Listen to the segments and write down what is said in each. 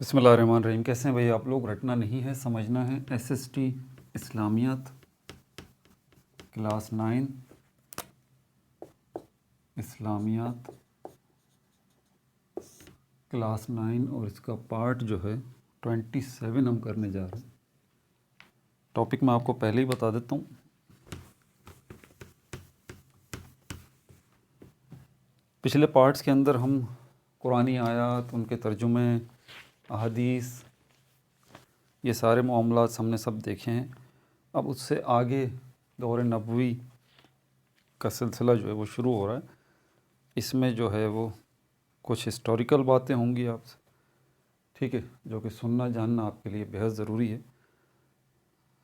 बिस्मिल्लाहिर्रहमानिर्रहीम। कैसे हैं भाई आप लोग? रटना नहीं है, समझना है। एसएसटी इस्लामियात क्लास 9 इस्लामियात क्लास 9 और इसका पार्ट जो है 27 हम करने जा रहे हैं। टॉपिक मैं आपको पहले ही बता देता हूँ। पिछले पार्ट्स के अंदर हम कुरानी आयात, उनके तर्जुमे, अहादीस, ये सारे मामलात हमने सब देखे हैं। अब उससे आगे दौर नबवी का सिलसिला जो है वो शुरू हो रहा है। इसमें जो है वो कुछ हिस्टोरिकल बातें होंगी आपसे, ठीक है, जो कि सुनना जानना आपके लिए बेहद ज़रूरी है।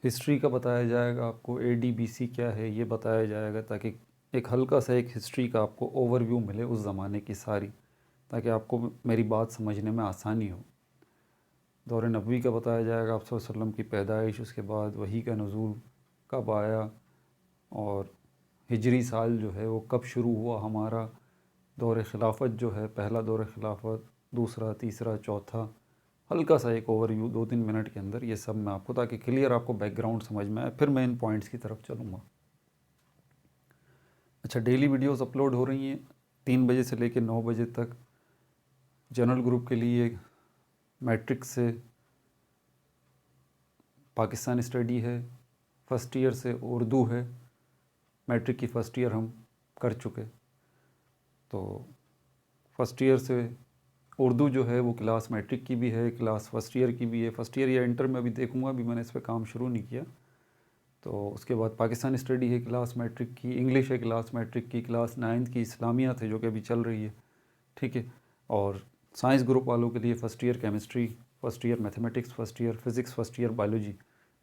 हिस्ट्री का बताया जाएगा आपको, AD BC क्या है ये बताया जाएगा, ताकि एक हल्का सा एक हिस्ट्री का आपको ओवरव्यू मिले उस ज़माने की सारी, ताकि आपको मेरी बात समझने में आसानी हो। दौर नबवी का बताया जाएगा, आप सल्लल्लाहु अलैहि वसल्लम की पैदाइश, उसके बाद वही का नुज़ूल कब आया, और हिजरी साल जो है वो कब शुरू हुआ हमारा। दौर खिलाफत जो है, पहला दौर खिलाफत, दूसरा, तीसरा, चौथा, हल्का सा एक ओवरव्यू 2-3 मिनट के अंदर ये सब मैं आपको, ताकि क्लियर आपको बैकग्राउंड समझ में आए। फिर मैं इन पॉइंट्स की तरफ चलूँगा। अच्छा, डेली वीडियोस अपलोड हो रही हैं 3 बजे से लेकर 9 बजे तक। जनरल ग्रुप के लिए मैट्रिक से पाकिस्तान स्टडी है, फ़र्स्ट ईयर से उर्दू है। मैट्रिक की फ़र्स्ट ईयर हम कर चुके, तो फ़र्स्ट ईयर से उर्दू जो है वो क्लास मैट्रिक की भी है, क्लास फ़र्स्ट ईयर की भी है। फ़र्स्ट ईयर या इंटर में अभी देखूंगा, अभी मैंने इस पर काम शुरू नहीं किया। तो उसके बाद पाकिस्तान स्टडी है क्लास मैट्रिक की, इंग्लिश है क्लास मैट्रिक की, क्लास 9 की इस्लामियात है जो कि अभी चल रही है, ठीक है। और साइंस ग्रुप वालों के लिए first year chemistry, first year mathematics, first year physics, first year biology,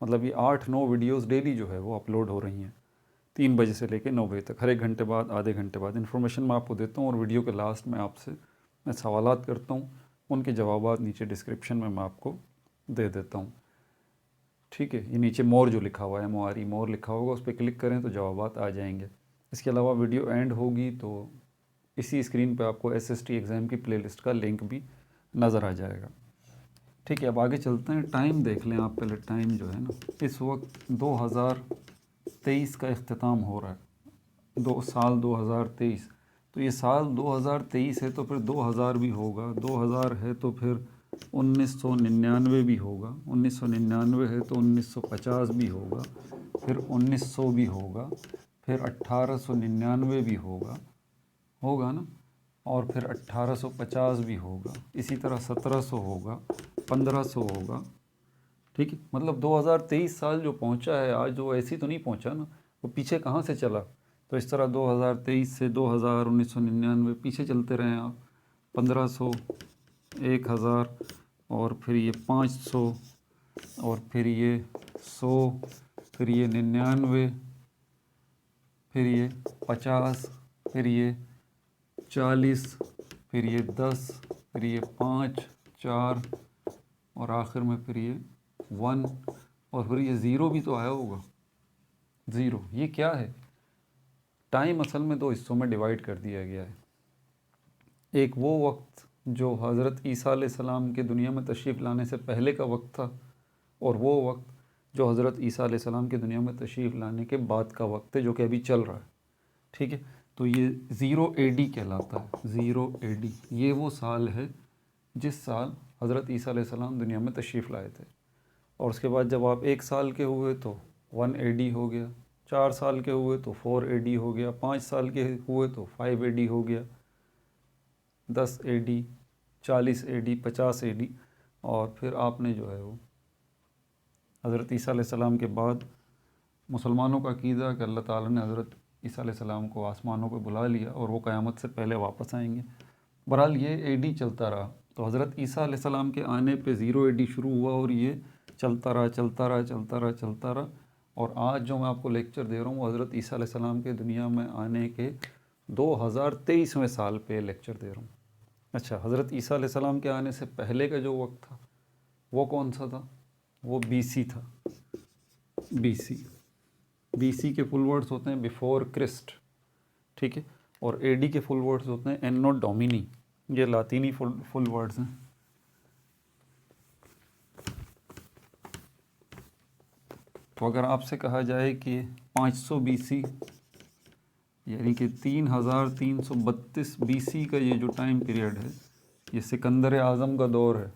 मतलब ये 8-9 वीडियोज़ डेली जो है वो अपलोड हो रही हैं 3 बजे से लेकर 9 बजे तक। हर एक घंटे बाद, आधे घंटे बाद इन्फॉर्मेशन मैं आपको देता हूँ, और वीडियो के लास्ट में आपसे मैं सवालात करता हूँ, उनके जवाबात नीचे डिस्क्रिप्शन में मैं आपको दे देता हूँ, ठीक है। ये नीचे मोर जो लिखा हुआ है, MORE मोर लिखा होगा, उस पर क्लिक करें तो जवाबात आ जाएंगे। इसके अलावा वीडियो एंड होगी तो इसी स्क्रीन पे आपको SST एग्ज़ाम की प्लेलिस्ट का लिंक भी नज़र आ जाएगा, ठीक है। अब आगे चलते हैं। टाइम देख लें आप पहले। टाइम जो है ना, इस वक्त 2023 का इख्तिताम हो रहा है, साल 2023। तो ये साल 2023 है तो फिर 2000 भी होगा, 2000 है तो फिर 1999 भी होगा, 1999 है तो 1950 भी होगा, फिर 1900 भी होगा, फिर 1899 भी होगा ना, और फिर 1850 भी होगा, इसी तरह 1700 होगा, 1500 होगा, ठीक है। मतलब 2023 साल जो पहुंचा है आज, वो ऐसी तो नहीं पहुंचा ना, वो पीछे कहाँ से चला। तो इस तरह 2023 से 2000, 1999 पीछे चलते रहें आप, 1500, 1000, और फिर ये 500, और फिर ये 100, फिर ये 99, फिर ये 50, फिर ये 40, फिर ये 10, फिर ये 5, 4, और आखिर में फिर ये 1, और फिर ये 0 भी तो आया होगा। 0 ये क्या है? टाइम असल में 2 हिस्सों में डिवाइड कर दिया गया है। एक वो वक्त जो हज़रत ईसा अलैहिस्सलाम के दुनिया में तशरीफ़ लाने से पहले का वक्त था, और वो वक्त जो हज़रत ईसा अलैहिस्सलाम के दुनिया में तशरीफ़ लाने के बाद का वक्त है, जो कि अभी चल रहा है, ठीक है। तो ये 0 AD कहलाता है। 0 AD ये वो साल है जिस साल हज़रत ईसा अलैहिस्सलाम दुनिया में तशरीफ़ लाए थे। और उसके बाद जब आप 1 साल के हुए तो 1 AD हो गया, 4 साल के हुए तो 4 AD हो गया, 5 साल के हुए तो 5 AD हो गया, 10 AD, 40 AD, 50 AD। और फिर आपने जो है वो हज़रत ईसा अलैहिस्सलाम के बाद मुसलमानों का अक़ीदा कि अल्लाह ताला ने हज़रत ईसा अलैहिस्सलाम को आसमानों पे बुला लिया और वो क़यामत से पहले वापस आएंगे। बहरहाल ये AD चलता रहा। तो हज़रत ईसा अलैहिस्सलाम के आने पे 0 AD शुरू हुआ, और ये चलता रहा, चलता रहा, चलता रहा, चलता रहा। और आज जो मैं आपको लेक्चर दे रहा हूँ वो हज़रत ईसा अलैहिस्सलाम के दुनिया में आने के 2023वें साल पे लेक्चर दे रहा हूँ। अच्छा, हज़रत ईसा अलैहिस्सलाम के आने से पहले का जो वक्त था वो कौन सा था? वो BC था। BC के फुल वर्ड्स होते हैं बिफोर क्रिस्ट, ठीक है। और AD के फुल वर्ड्स होते हैं एनो डोमिनी। ये लातीनी फुल वर्ड्स हैं। तो अगर आपसे कहा जाए कि 500 BC यानी कि 3332 BC का ये जो टाइम पीरियड है, ये सिकंदर आज़म का दौर है,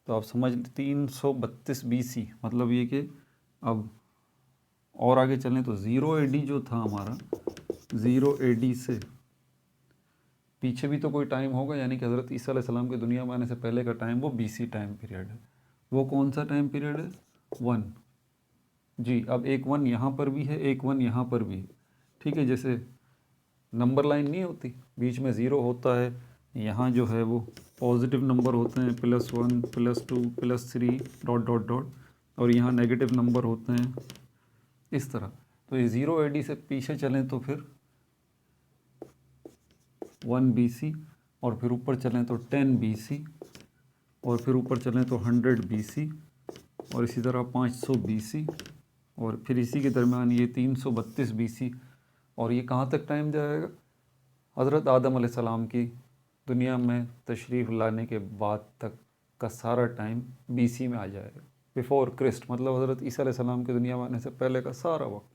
तो आप समझ 332 BC मतलब ये कि अब और आगे चलें तो 0 AD जो था हमारा, 0 AD से पीछे भी तो कोई टाइम होगा, यानी कि हज़रत ईसा अलैहिस्सलाम के दुनिया में आने से पहले का टाइम वो BC टाइम पीरियड है। वो कौन सा टाइम पीरियड है? 1 जी। अब एक 1 यहाँ पर भी है, एक 1 यहाँ पर भी है, ठीक है। जैसे नंबर लाइन नहीं होती, बीच में 0 होता है, यहाँ जो है वो पॉजिटिव नंबर होते हैं, +1 +2 +3 डॉट डॉट डॉट, और यहाँ नेगेटिव नंबर होते हैं इस तरह। तो ये 0 AD से पीछे चलें तो फिर 1 BC, और फिर ऊपर चलें तो 10 BC, और फिर ऊपर चलें तो 100 BC, और इसी तरह 500 BC, और फिर इसी के दरमियान ये 332 BC। और ये कहाँ तक टाइम जाएगा? हज़रत आदम अलैहिस्सलाम की दुनिया में तशरीफ़ लाने के बाद तक का सारा टाइम BC में आ जाएगा, बिफ़ोर क्रिस्ट, मतलब हज़रत ईसा अलैहिस्सलाम की दुनिया में आने से पहले का सारा वक्त,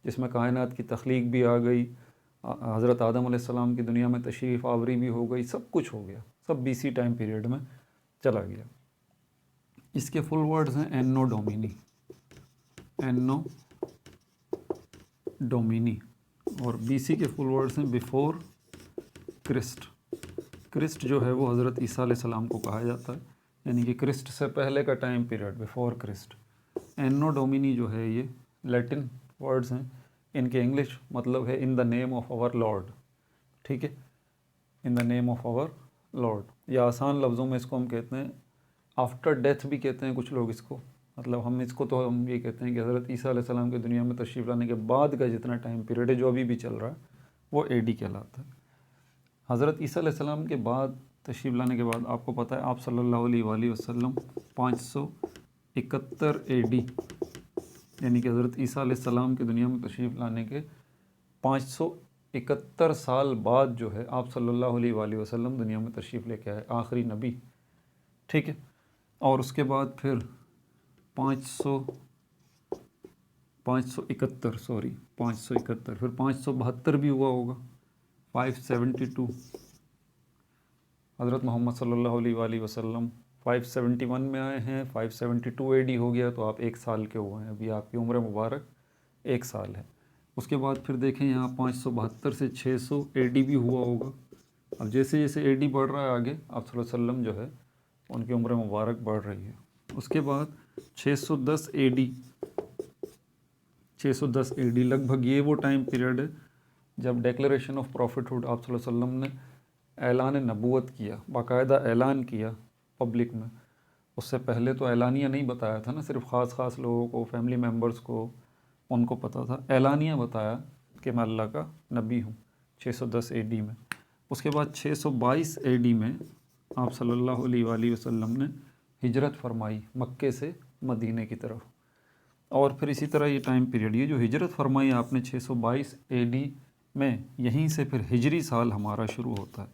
जिसमें कायनात की तख्लीक भी आ गई, हज़रत आदम अलैहिस्सलाम की दुनिया में तशरीफ़ आवरी भी हो गई, सब कुछ हो गया, सब BC टाइम पीरियड में चला गया। इसके फुल वर्ड्स हैं एन्नो डोमिनी, एन्नो डोमिनी, और BC के फुल वर्ड्स हैं बिफ़ोर क्रिस्ट। क्रिस्ट जो है वो हज़रत ईसा अलैहिस्सलाम को कहा जाता है, यानी कि क्रिस्ट से पहले का time period, before Christ. Anno domini जो है ये लैटिन वर्ड्स हैं, इनके इंग्लिश मतलब है in the name of our Lord, ठीक है, in the name of our Lord, या आसान लफ्ज़ों में इसको हम कहते हैं आफ्टर डेथ भी कहते हैं कुछ लोग इसको, मतलब हम इसको तो हम ये कहते हैं कि हज़रत ईसा अलैहिस्सलाम की दुनिया में तशरीफ़ लाने के बाद का जितना टाइम पीरियड है जो अभी भी चल रहा है वो AD कहलाता है। हज़रत ईसा अलैहिस्सलाम के बाद तशरीफ़ लाने के बाद आपको पता है आप सल्लल्लाहु अलैहि वसल्लम 571 AD, यानी कि हज़रत ईसा अलैहिस्सलाम की दुनिया में तशरीफ़ लाने के 571 साल बाद जो है आप सल्लल्लाहु अलैहि वसल्लम दुनिया में तशरीफ़ लेके आए, आखिरी नबी, ठीक है। और उसके बाद फिर 571 फिर 572 भी हुआ होगा, 572 हज़रत मोहम्मद सल्लल्लाहु अलैहि वसल्लम 571 में आए हैं, 572 AD हो गया, तो आप 1 साल के हुए हैं, अभी आपकी उम्र मुबारक 1 साल है। उसके बाद फिर देखें यहाँ 572 से 600 AD भी हुआ होगा। अब जैसे जैसे AD बढ़ रहा है आगे, आप सल्लल्लाहु अलैहि वसल्लम जो है उनकी उम्र मुबारक बढ़ रही है। उसके बाद 610 AD लगभग ये वो टाइम पीरियड है जब डेक्लरेशन ऑफ प्रॉफिटहुड आप सल्लल्लाहु अलैहि वसल्लम ने ऐलान नबूवत किया, बाकायदा ऐलान किया पब्लिक में। उससे पहले तो ऐलानिया नहीं बताया था ना, सिर्फ ख़ास लोगों को, फैमिली मेम्बर्स को, उनको पता था। ऐलानिया बताया कि मैं अल्लाह का नबी हूँ 610 AD में। उसके बाद 622 AD में आप सल्लल्लाहु अलैहि वसल्लम ने हिजरत फरमाई मक्के से मदीने की तरफ। और फिर इसी तरह ये टाइम पीरियड, ये जो हिजरत फरमाई आपने 622 AD में, यहीं से फिर हिजरी साल हमारा शुरू होता है।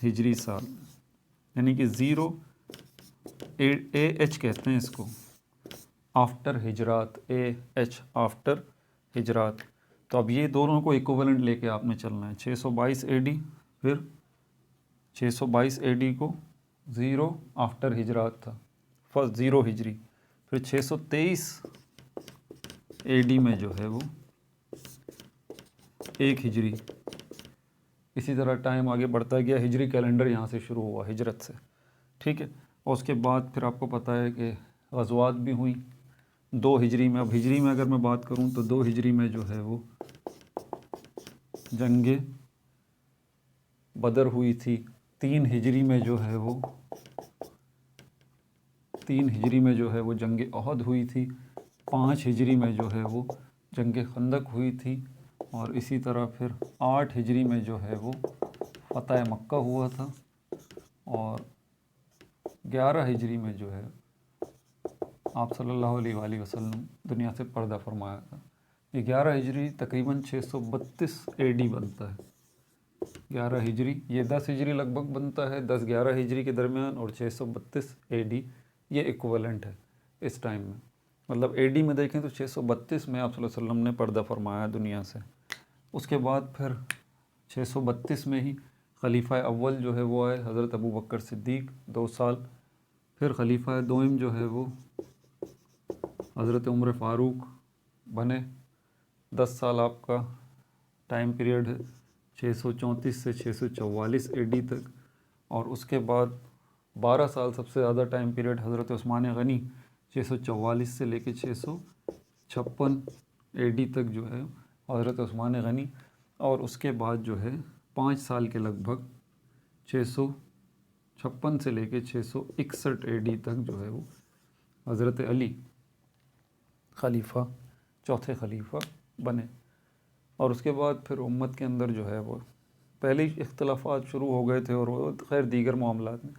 हिजरी साल यानी कि 0 AH कहते हैं इसको, आफ्टर हिजरात, AH आफ्टर हिजरात। तो अब ये दोनों को इक्विवेलेंट लेके आपने चलना है। 622 AD, फिर 622 AD को 0 आफ्टर हिजरात था, फर्स्ट 0 हिजरी, फिर 623 AD में जो है वो 1 हिजरी। इसी तरह टाइम आगे बढ़ता गया, हिजरी कैलेंडर यहाँ से शुरू हुआ हिजरत से, ठीक है। और उसके बाद फिर आपको पता है कि ग़ज़वात भी हुई 2 हिजरी में। अब हिजरी में अगर मैं बात करूँ तो 2 हिजरी में जो है वो जंगे बदर हुई थी, 3 हिजरी में जो है वो 3 हिजरी में जो है वो जंग अहद हुई थी, 5 हिजरी में जो है वो जंग खंदक हुई थी, और इसी तरह फिर 8 हिजरी में जो है वो फ़तह मक्का हुआ था, और 11 हिजरी में जो है आप सल्लल्लाहु अलैहि वसल्लम दुनिया से पर्दा फरमाया था। ये 11 हिजरी तकरीबन 632 AD बनता है। 11 हिजरी, ये 10 हिजरी लगभग बनता है, 10-11 हिजरी के दरमियान, और 632 AD ये इक्वलेंट है इस टाइम में। मतलब एडी में देखें तो 632 में आप सल्लल्लाहु अलैहि वसल्लम ने पर्दा फरमाया दुनिया से। उसके बाद फिर 632 में ही खलीफा अव्वल जो है वो आए, हज़रत अबू बकर सिद्दीक़ 2 साल। फिर खलीफा दोइम जो है वो हज़रत उमर फ़ारूक बने, 10 साल आपका टाइम पीरियड है, 634 से 644 एडी तक। और उसके बाद 12 साल सबसे ज़्यादा टाइम पीरियड हज़रत उस्मान गनी, 644 से लेके 656 एडी तक जो है हज़रत उस्मान गनी। और उसके बाद जो है 5 साल के लगभग 656 से लेके 661 एडी तक जो है वो हज़रत अली खलीफा, चौथे खलीफा बने। और उसके बाद फिर उम्मत के अंदर जो है वो पहले ही इख्तलाफात शुरू हो गए थे, और वो खैर दीगर मामलात में,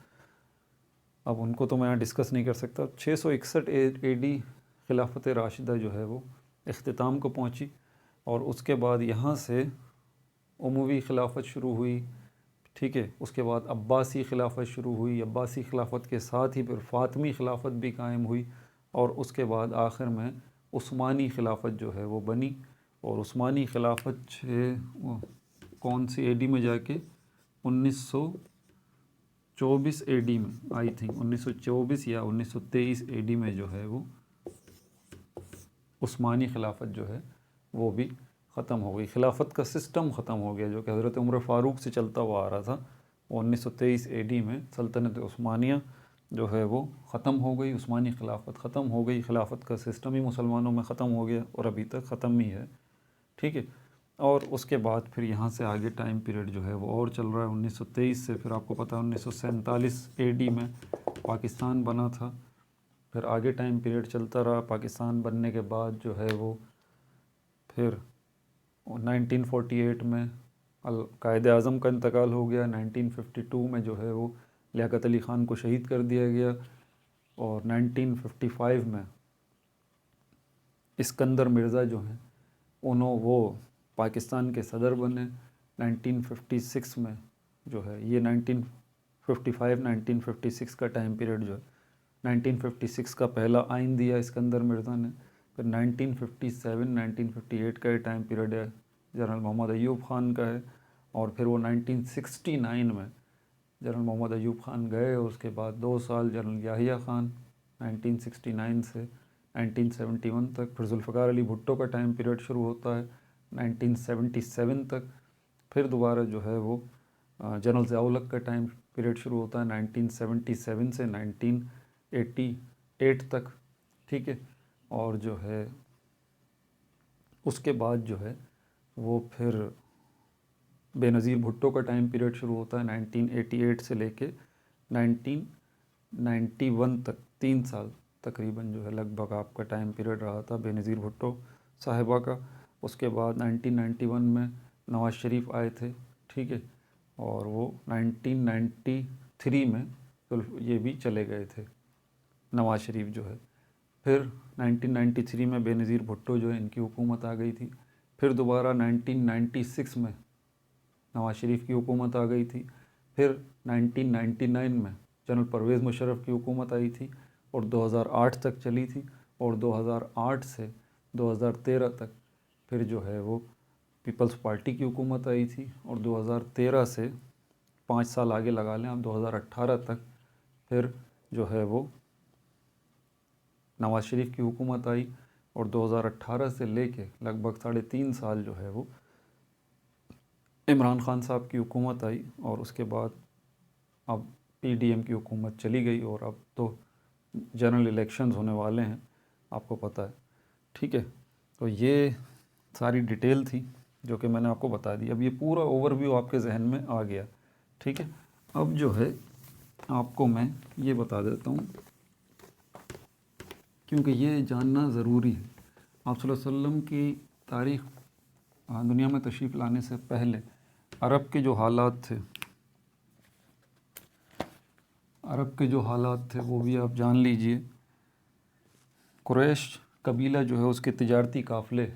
अब उनको तो मैं यहाँ डिस्कस नहीं कर सकता। 661 एडी खिलाफत राशिदा जो है वो इख्तिताम को पहुँची। और उसके बाद यहाँ से उमवी खिलाफत शुरू हुई, ठीक है। उसके बाद अब्बासी खिलाफत शुरू हुई, अब्बासी खिलाफत के साथ ही फिर फ़ातिमी खिलाफत भी कायम हुई। और उसके बाद आखिर में उस्मानी खिलाफत जो है वो बनी। और उस्मानी खिलाफत कौन सी एडी में जाके 1924 एडी में, आई थिंक 1924 या 1923 एडी में जो है वो उस्मानी खिलाफत जो है वो भी ख़त्म हो गई। खिलाफत का सिस्टम ख़त्म हो गया जो कि हज़रत उमर फ़ारूक से चलता हुआ आ रहा था। 1923 एडी में सल्तनत उस्मानिया जो है वो ख़त्म हो गई, उस्मानी खिलाफत ख़त्म हो गई। खिलाफत का सिस्टम ही मुसलमानों में ख़त्म हो गया और अभी तक ख़त्म ही है, ठीक है। और उसके बाद फिर यहाँ से आगे टाइम पीरियड जो है वो और चल रहा है। 1923 से फिर आपको पता है 1947 एडी में पाकिस्तान बना था। फिर आगे टाइम पीरियड चलता रहा। पाकिस्तान बनने के बाद जो है वो फिर 1948 में कायद आज़म का इंतकाल हो गया। 1952 में जो है वो लियाकत अली ख़ान को शहीद कर दिया गया। और 1955 में इस्कंदर मिर्ज़ा जो हैं वो पाकिस्तान के सदर बने। 1956 में जो है ये 1956 का टाइम पीरियड जो है, 1956 का पहला आइन दिया इस्कंदर मिर्ज़ा ने। फिर 1957 1958 का ये टाइम पीरियड है, जनरल मोहम्मद अय्यूब ख़ान का है। और फिर वो 1969 में जनरल मोहम्मद अय्यूब ख़ान गए, और उसके बाद 2 साल जनरल याहिया ख़ान 1969 से 1971 तक। फिर जुल्फ़िकार अली भुट्टो का टाइम पीरियड शुरू होता है 1977 तक। फिर दोबारा जो है वो जनरल ज़िया-उल-हक़ का टाइम पीरियड शुरू होता है 1977 से 1988 तक, ठीक है। और जो है उसके बाद जो है वो फिर बेनज़ीर भुट्टो का टाइम पीरियड शुरू होता है 1988 से लेके 1991 तक। 3 साल तकरीबन जो है लगभग आपका टाइम पीरियड रहा था बेनज़ीर भुट्टो साहिबा का। उसके बाद 1991 में नवाज़ शरीफ आए थे, ठीक है। और वो 1993 में तो ये भी चले गए थे नवाज़ शरीफ जो है। फिर 1993 में बेनज़ीर भुट्टो जो है इनकी हुकूमत आ गई थी। फिर दोबारा 1996 में नवाज़ शरीफ की हुकूमत आ गई थी। फिर 1999 में जनरल परवेज़ मुशर्रफ की हुकूमत आई थी और 2008 तक चली थी। और 2008 से 2013 तक फिर जो है वो पीपल्स पार्टी की हुकूमत आई थी। और 2013 से 5 साल आगे लगा लें आप, 2018 तक फिर जो है वो नवाज़ शरीफ की हुकूमत आई। और 2018 से लेके लगभग 3.5 साल जो है वो इमरान ख़ान साहब की हुकूमत आई। और उसके बाद अब पीडीएम की हुकूमत चली गई, और अब तो जनरल इलेक्शंस होने वाले हैं, आपको पता है, ठीक है। तो ये सारी डिटेल थी जो कि मैंने आपको बता दी। अब ये पूरा ओवरव्यू आपके जहन में आ गया, ठीक है। अब जो है आपको मैं ये बता देता हूँ, क्योंकि ये जानना ज़रूरी है। आप सल्लल्लाहु अलैहि वसल्लम की तारीख़ दुनिया में तशरीफ़ लाने से पहले अरब के जो हालात थे वो भी आप जान लीजिए। कुरैश कबीला जो है उसके तिजारती काफ़िले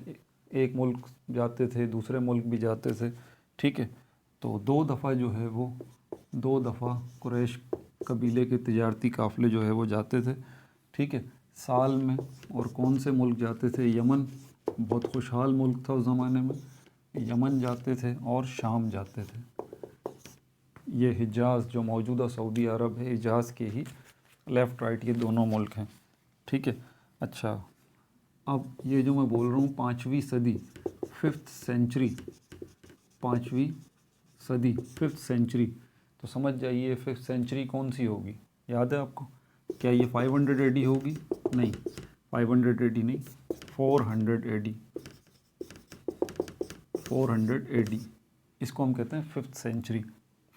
एक मुल्क जाते थे, दूसरे मुल्क भी जाते थे, ठीक है। तो 2 दफ़ा जो है वो 2 दफ़ा कुरैश कबीले के तिजारती काफ़िले जो है वो जाते थे, ठीक है। साल में, और कौन से मुल्क जाते थे? यमन, बहुत खुशहाल मुल्क था उस ज़माने में, यमन जाते थे और शाम जाते थे। ये हिजाज़ जो मौजूदा सऊदी अरब है, हिजाज़ के ही लेफ़्ट राइट ये दोनों मुल्क हैं, ठीक है। अच्छा, अब ये जो मैं बोल रहा हूँ 5वीं सदी, 5th सेंचुरी, 5वीं सदी 5th सेंचुरी, तो समझ जाइए 5th सेंचुरी कौन सी होगी, याद है आपको? क्या ये 500 AD होगी? नहीं, 500 AD नहीं, 400 AD, 400 AD, इसको हम कहते हैं 5th सेंचुरी।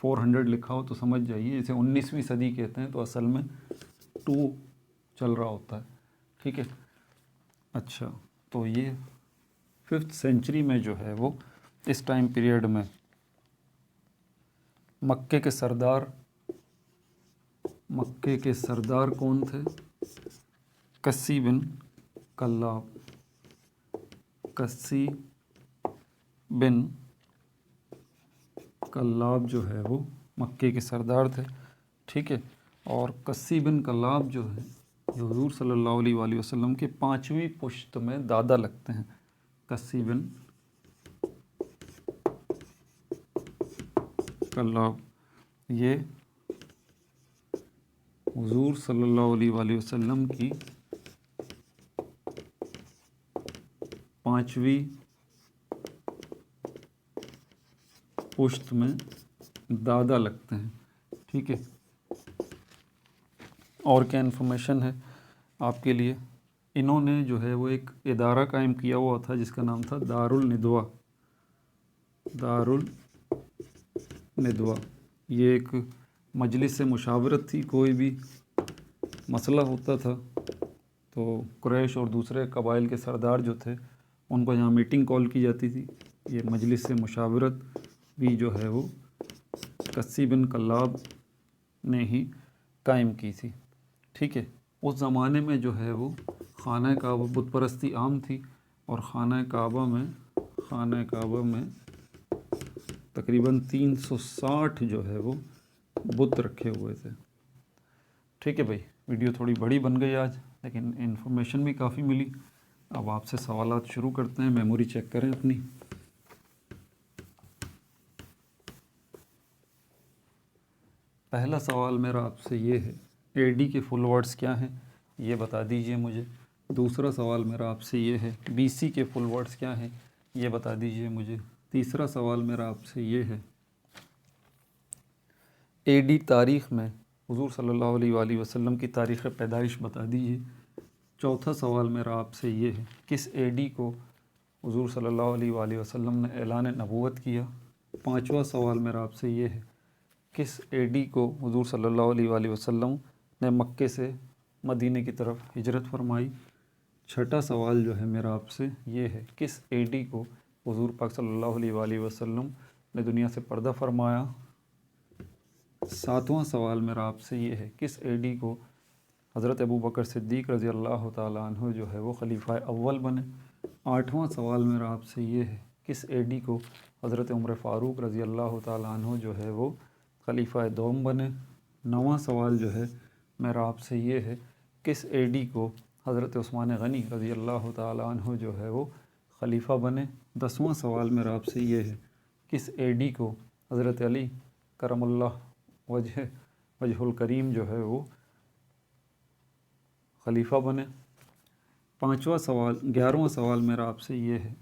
400 लिखा हो तो समझ जाइए इसे 19वीं सदी कहते हैं, तो असल में 2 चल रहा होता है, ठीक है। अच्छा, तो ये 5th सेंचुरी में जो है वो इस टाइम पीरियड में मक्के के सरदार कौन थे? कस्सी बिन कल्लाब, कस्सी बिन कल्लाब जो है वो मक्के के सरदार थे, ठीक है। और कस्सी बिन कल्लाब जो है ये हुजूर सल्लल्लाहु अलैहि वसल्लम के 5वीं पुश्त में दादा लगते हैं। कस्सी बिन कल्लाब ये हुजूर सल्लल्लाहु अलैहि वसल्लम की 5वीं पुश्त में दादा लगते हैं, ठीक है। और क्या इन्फॉर्मेशन है आपके लिए? इन्होंने जो है वो एक इदारा कायम किया हुआ था जिसका नाम था दारुल निदवा। दारुल निदवा ये एक मजलिस से मुशावरत थी, कोई भी मसला होता था तो कुरैश और दूसरे कबाइल के सरदार जो थे उनको यहाँ मीटिंग कॉल की जाती थी। ये मजलिस से मुशावरत भी जो है वो कस्सी बिन कल्लाब ने ही कायम की थी, ठीक है। उस ज़माने में जो है वो खाना काबा, बुत परस्ती आम थी, और खाना काबा में तकरीबन 360 जो है वो बुत रखे हुए थे, ठीक है भाई। वीडियो थोड़ी बड़ी बन गई आज, लेकिन इन्फॉर्मेशन भी काफ़ी मिली। अब आपसे सवालात शुरू करते हैं, मेमोरी चेक करें अपनी। पहला सवाल मेरा आपसे ये है, एडी के फुल वर्ड्स क्या हैं ये बता दीजिए मुझे। दूसरा सवाल मेरा आपसे ये है, बीसी के फुल वर्ड्स क्या हैं ये बता दीजिए मुझे। तीसरा सवाल मेरा आपसे ये है, एडी तारीख़ में हुजूर सल्लल्लाहु अलैहि वसल्लम की तारीख़ पैदाइश बता दीजिए। चौथा सवाल मेरा आपसे ये है, किस एडी को हुजूर सल्लल्लाहु अलैहि वसल्लम ने ऐलान नबूवत किया। पांचवा सवाल मेरा आपसे ये है, किस एडी को हुजूर सल्लल्लाहु अलैहि वसल्लम ने मक्के से मदीने की तरफ हिजरत फरमाई। छठा सवाल जो है मेरा आपसे ये है, किस एडी को हुजूर पाक सल्लल्लाहु अलैहि वसल्लम ने दुनिया से पर्दा फरमाया। सातवां सवाल मेरा आपसे ये है, किस एडी को हज़रत अबू बकर सिद्दीक़ रज़ी अल्लाह ताला अन्हु जो है वो खलीफा अव्वल बने। आठवां सवाल मेरा आपसे ये है, किस एडी को हज़रत उमर फ़ारूक रज़ी अल्लाह ताला अन्हु जो है वो खलीफा दोम बने। नौवां सवाल जो है मेरा आपसे ये है, किस एडी को हज़रत उस्मान गनी रज़ी अल्लाह ताला अन्हु जो है वो खलीफा बने। 10वां सवाल मेरा आपसे ये है, किस एडी को हज़रत अली करमुल्लाह वजहुल करीम जो है वो खलीफा बने। 11वां सवाल मेरा आपसे ये है,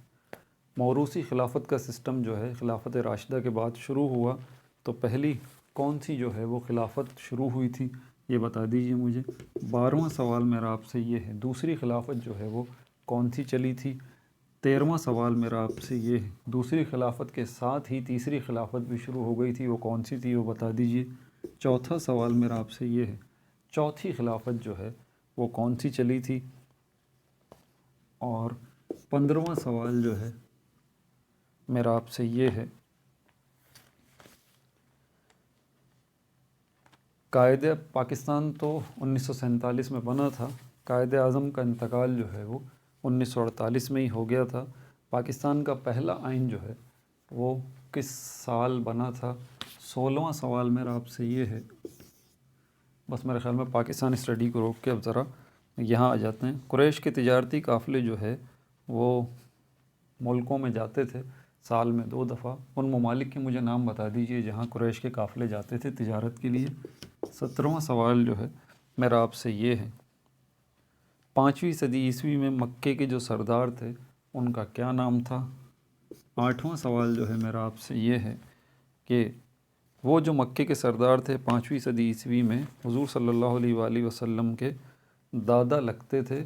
मौरूसी खिलाफत का सिस्टम जो है खिलाफत राशिदा के बाद शुरू हुआ, तो पहली कौन सी जो है वो खिलाफत शुरू हुई थी ये बता दीजिए मुझे। 12वां सवाल मेरा आपसे ये है, दूसरी खिलाफत जो है वो कौन सी चली थी। 13वां सवाल मेरा आपसे ये है, दूसरी खिलाफत के साथ ही तीसरी खिलाफत भी शुरू हो गई थी, वो कौन सी थी वो बता दीजिए। चौथा सवाल मेरा आपसे ये है, चौथी खिलाफत जो है वो कौन सी चली थी। और 15वां सवाल जो है मेरा आपसे ये है, कायदे पाकिस्तान तो 1947 में बना था, कायदे आज़म का इंतकाल जो है वो 1948 में ही हो गया था। पाकिस्तान का पहला आइन जो है वो किस साल बना था। 16वां सवाल मेरा आपसे ये है, बस मेरे ख्याल में पाकिस्तान स्टडी को रोक के अब ज़रा यहाँ आ जाते हैं। कुरैश के तिजारती काफ़िले जो है वो मुल्कों में जाते थे साल में 2 दफ़ा। उन ममालिक के मुझे नाम बता दीजिए जहाँ कुरैश के काफ़िले जाते थे तिजारत के लिए। 17वां सवाल जो है मेरा आपसे ये है, 5वीं सदी ईस्वी में मक्के के जो सरदार थे उनका क्या नाम था। 8वां सवाल जो है मेरा आपसे ये है कि वो जो मक्के के सरदार थे 5वीं सदी ईस्वी में हुज़ूर सल्लल्लाहु अलैहि वसल्लम के दादा लगते थे,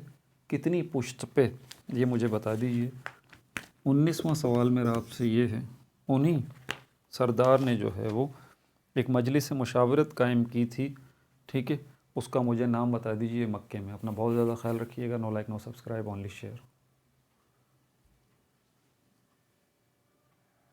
कितनी पुश्त पे, ये मुझे बता दीजिए। 19वां सवाल मेरा आपसे ये है, उन्हीं सरदार ने जो है वो एक मजलिस मुशावरत कायम की थी, ठीक है, उसका मुझे नाम बता दीजिए मक्के में। अपना बहुत ज़्यादा ख्याल रखिएगा। No like no subscribe, only share.